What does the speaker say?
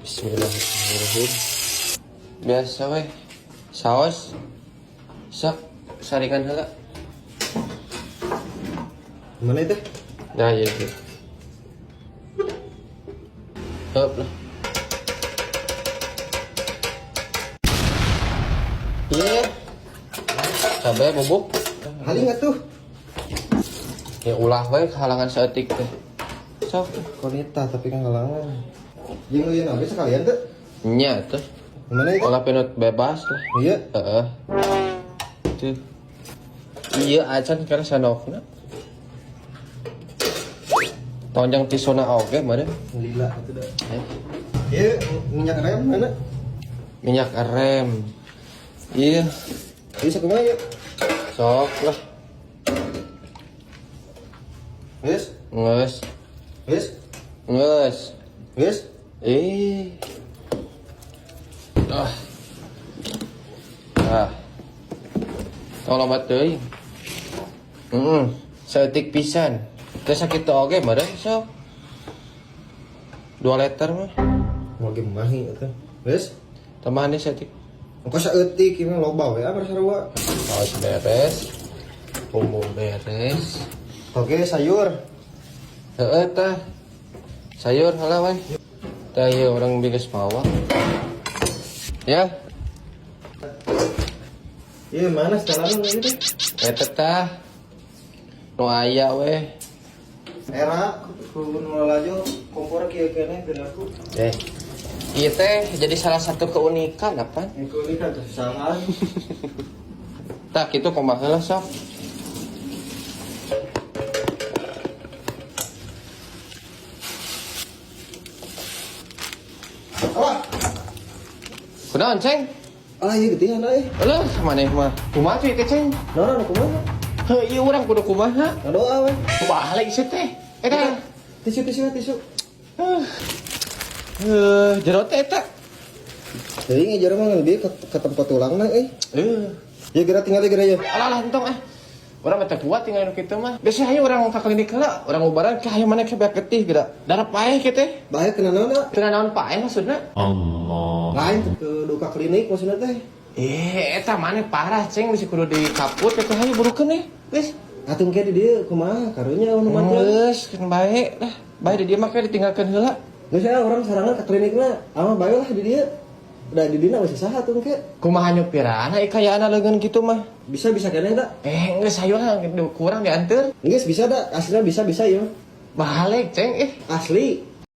Bismillahirrahmanirrahim. Biasa weh. Saos. Sak saringan heula. Mana itu? Nah, iya. Hop lah. Iya. Cabai bubuk. Hali nggak tuh? Ya ulah we halangan seetik teh. Sok. Konita tapi kan halangan. Jeung lieu nabe sekalian tuh. Nya tuh. Mana itu? Olah penut bebas lah. Iya. Heeh. Tuh. Iya acan karena sanokna. Tonjang tisona oge mah deh. Lila itu dah. Iya, minyak rem mana? Minyak rem. Iya, Bisa kumaha ya? sok lah. Geus? Nges. Geus? Nges. Geus? Ah. Ah. Tolong bat deui. Seetik pisan. Teu sakitu oge mah deh, sok. 2 liter mah. Mau gemahi eta. Geus? Tambahan deh seetik. Engko saeutik ieu loba we apa sarua. Saus beres. Bumbu beres. Oke, sayur. Heeh tah. Sayur heula we. Tah ieu urang bigas mawa. Ya, Iya, mana setelan gitu? eta tah. Nu aya we. Era kudu nulaju kompor kieu keneh perilaku. Ieu teh jadi salah satu keunikan apa? Engko ini kan kesalahan. Tah kitu kumaha heula sok. Apa? Kunaon, Ceng? Ah, iya geuting ana Eueuh, maneh mah. Kumaha tuh ieu teh, Ceng? Naon kumaha? Heuh, ieu urang kudu kumaha? Doa we. Balik sih teh. Eta. Tisu. Jero teh eta. Teuing aja mah lebih ke tempat tulangna Ya geura tinggal geura ya. Alah entong Urang mah teh kuat tinggal nu kitu mah. Biasa hayu urang ka klinik heula, urang ubaran ke hayu maneh ke beak getih geura. Darah paeh kieu teh. Bae kena naon? Teu naon paeh maksudna? Lain ke duka klinik maksudna teh. Eta maneh parah, Ceng, mesti kudu dikaput eta hayu burukeun Geus. Atuh ke di dieu kumaha karunya nu manteu. Geus, kan bae lah. Bae di dieu mah ditinggalkeun heula. Geus ya urang sarangan ke klinikna. Ah bae lah di dieu. Udah di dina masih saha atuh ke. Kumaha nyupirana kayaana leungeun kitu mah. Bisa keneh da. Geus hayu lah kurang dianteur. Geus bisa da, aslinya bisa ieu. Balik, Ceng, Asli.